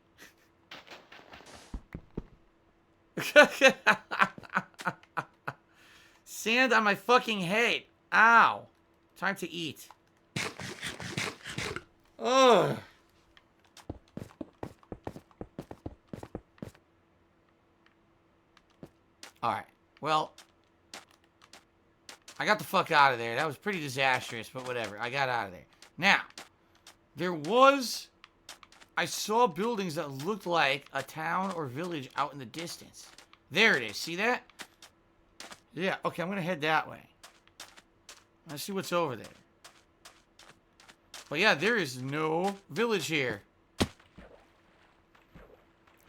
Speaker 1: Sand on my fucking head. Ow. Time to eat. Ugh. Alright. Well, I got the fuck out of there. That was pretty disastrous, but whatever. I got out of there. Now, I saw buildings that looked like a town or village out in the distance. There it is. See that? Yeah, okay, I'm going to head that way. Let's see what's over there. But yeah, there is no village here.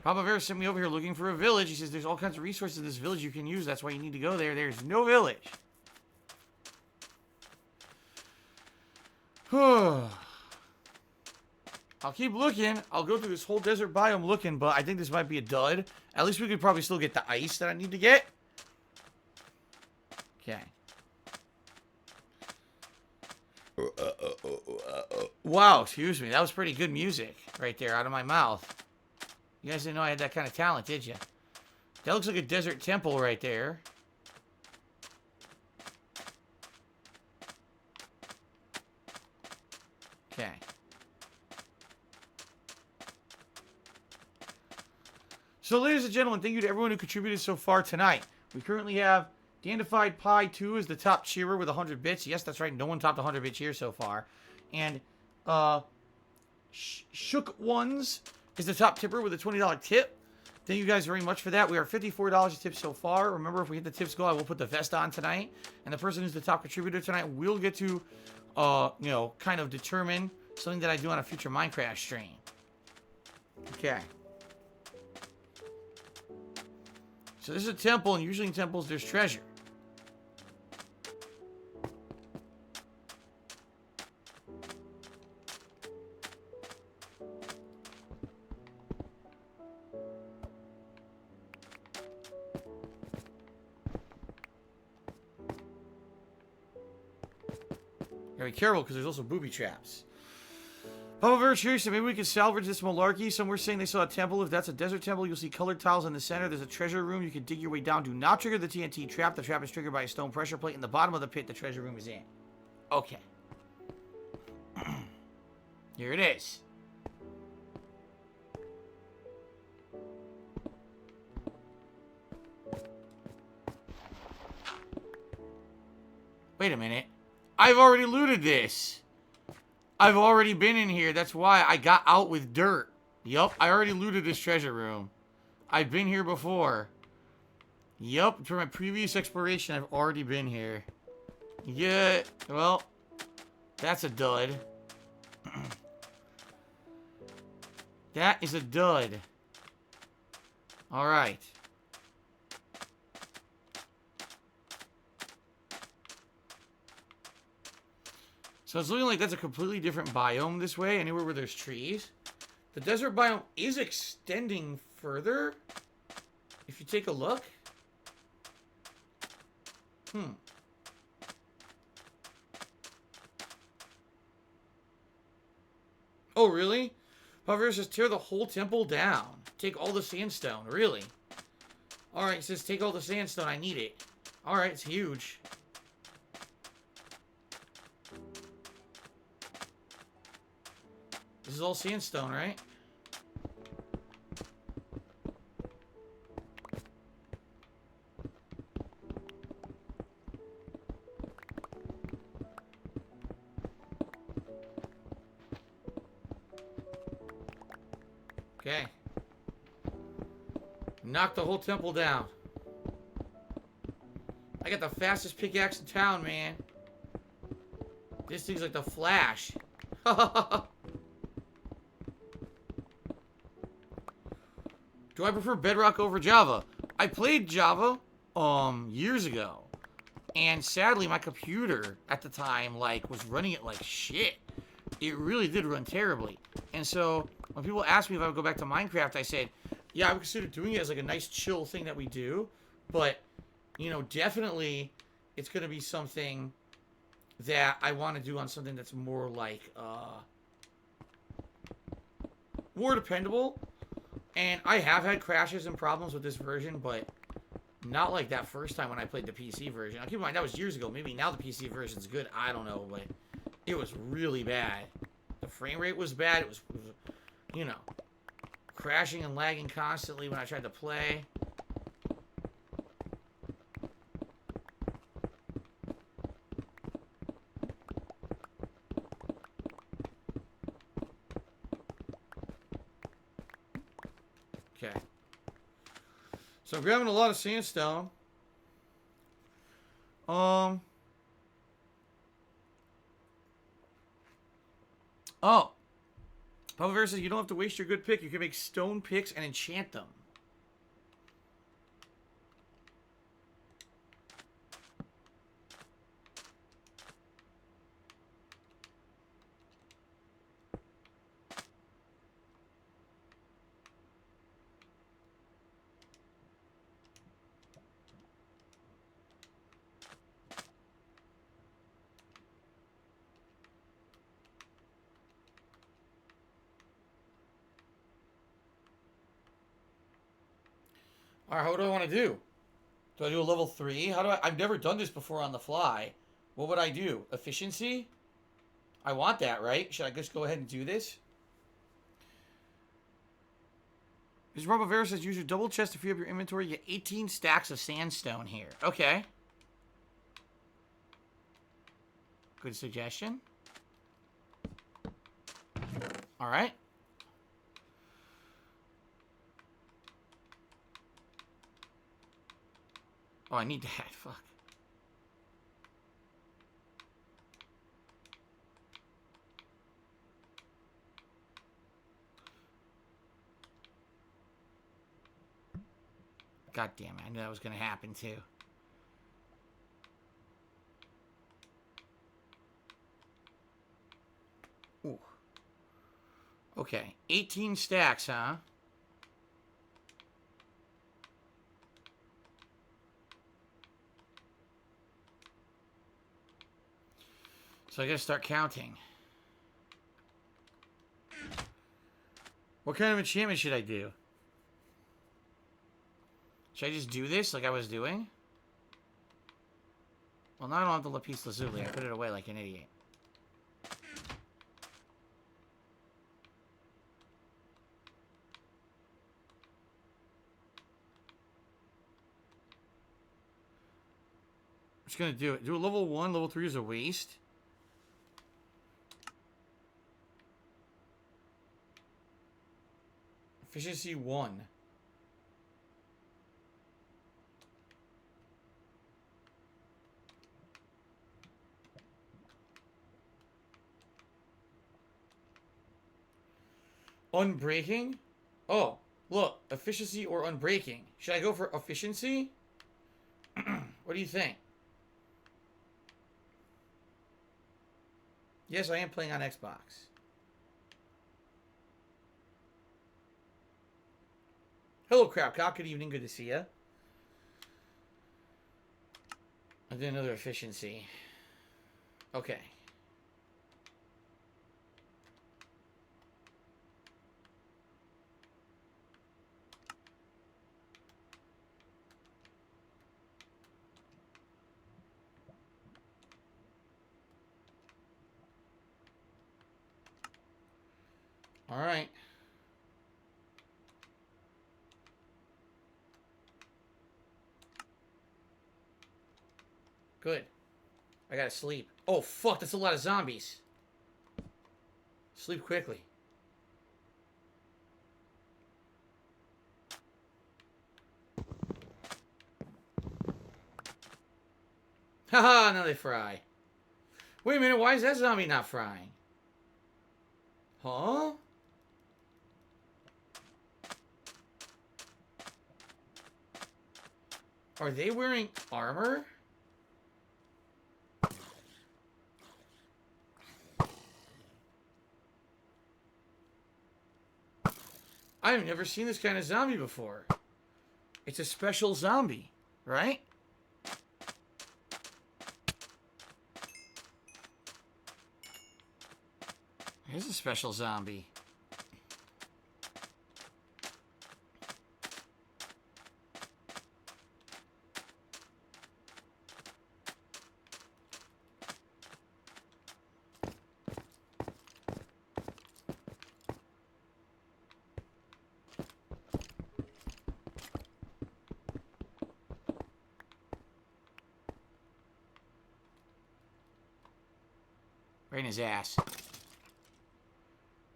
Speaker 1: Papa Bear sent me over here looking for a village. He says there's all kinds of resources in this village you can use. That's why you need to go there. There's no village. I'll keep looking. I'll go through this whole desert biome looking, but I think this might be a dud. At least we could probably still get the ice that I need to get. Okay. Wow, excuse me. That was pretty good music right there out of my mouth. You guys didn't know I had that kind of talent, did you? That looks like a desert temple right there. Okay. So, ladies and gentlemen, thank you to everyone who contributed so far tonight. We currently have Dandified Pie 2 is the top cheerer with 100 bits. Yes, that's right. No one topped 100 bits here so far. And Shook Ones is the top tipper with a $20 tip. Thank you guys very much for that. We are $54 a tip so far. Remember, if we hit the tips goal, I will put the vest on tonight. And the person who's the top contributor tonight will get to, you know, kind of determine something that I do on a future Minecraft stream. Okay. So this is a temple, and usually in temples there's treasure. Gotta be careful because there's also booby traps. However, curious, so maybe we could salvage this malarkey. Some were saying they saw a temple. If that's a desert temple, you'll see colored tiles in the center. There's a treasure room. You can dig your way down. Do not trigger the TNT trap. The trap is triggered by a stone pressure plate in the bottom of the pit the treasure room is in. Okay. Here it is. Wait a minute. I've already looted this. I've already been in here. That's why I got out with dirt. Yup, I already looted this treasure room. I've been here before. Yup, for my previous exploration, I've already been here. Yeah, well, that's a dud. That is a dud. Alright. So it's looking like that's a completely different biome this way, anywhere where there's trees. The desert biome is extending further, if you take a look. Oh, really? However, it says tear the whole temple down. Take all the sandstone. Really? Alright, it says take all the sandstone. I need it. Alright, it's huge. This is all sandstone, right? Okay. Knock the whole temple down. I got the fastest pickaxe in town, man. This thing's like the Flash. Do I prefer Bedrock over Java? I played Java years ago. And sadly my computer at the time was running it like shit. It really did run terribly. And so when people asked me if I would go back to Minecraft, I said, yeah, I would consider doing it as like a nice chill thing that we do. But, you know, definitely it's going to be something that I want to do on something that's more like, more dependable. And I have had crashes and problems with this version, but not like that first time when I played the PC version. Now, keep in mind, that was years ago. Maybe now the PC version's good. I don't know, but it was really bad. The frame rate was bad. It was, you know, crashing and lagging constantly when I tried to play. Okay. So I'm grabbing a lot of sandstone. Oh. Papa says you don't have to waste your good pick. You can make stone picks and enchant them. Alright, what do I want to do? Do I do a level 3? I've never done this before on the fly. What would I do? Efficiency? I want that, right? Should I just go ahead and do this? Mr. Robovera says use your double chest to free up your inventory. You get 18 stacks of sandstone here. Okay. Good suggestion. Alright. Oh, I need that. Fuck. God damn it. I knew that was going to happen, too. Ooh. Okay. 18 stacks, huh? So I gotta start counting. What kind of enchantment should I do? Should I just do this like I was doing? Well, now I don't have the lapis lazuli. I put it away like an idiot. I'm just gonna do it. Do a level 1, level 3 is a waste. Efficiency 1. Unbreaking? Oh, look. Efficiency or unbreaking. Should I go for efficiency? What do you think? Yes, I am playing on Xbox. Hello, Crapcock. Good evening. Good to see you. I did another efficiency. Okay. All right. Good. I gotta sleep. Oh, fuck. That's a lot of zombies. Sleep quickly. Haha, now they fry. Wait a minute. Why is that zombie not frying? Huh? Are they wearing armor? I've never seen this kind of zombie before. It's a special zombie, right? Here's a special zombie. Right in his ass.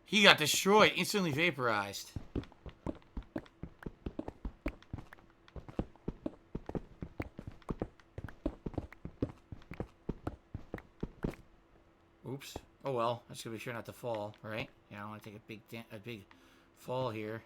Speaker 1: He got destroyed, instantly vaporized. Oops. Oh well, I should be sure not to fall, right? Yeah, I don't want to take a big fall here.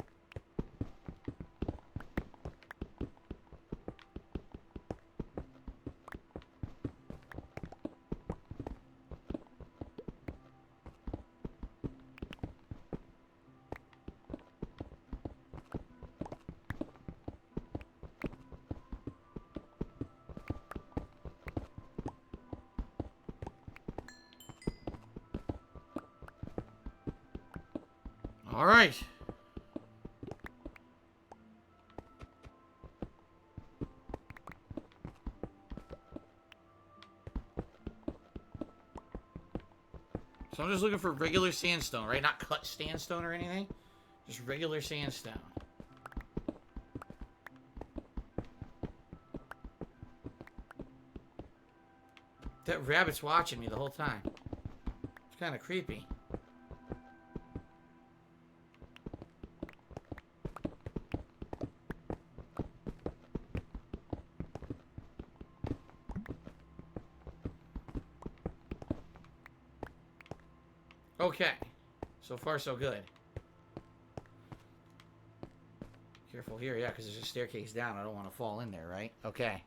Speaker 1: All right. So I'm just looking for regular sandstone, right? Not cut sandstone or anything. Just regular sandstone. That rabbit's watching me the whole time. It's kind of creepy. Okay. So far, so good. Careful here, yeah, because there's a staircase down. I don't want to fall in there, right? Okay.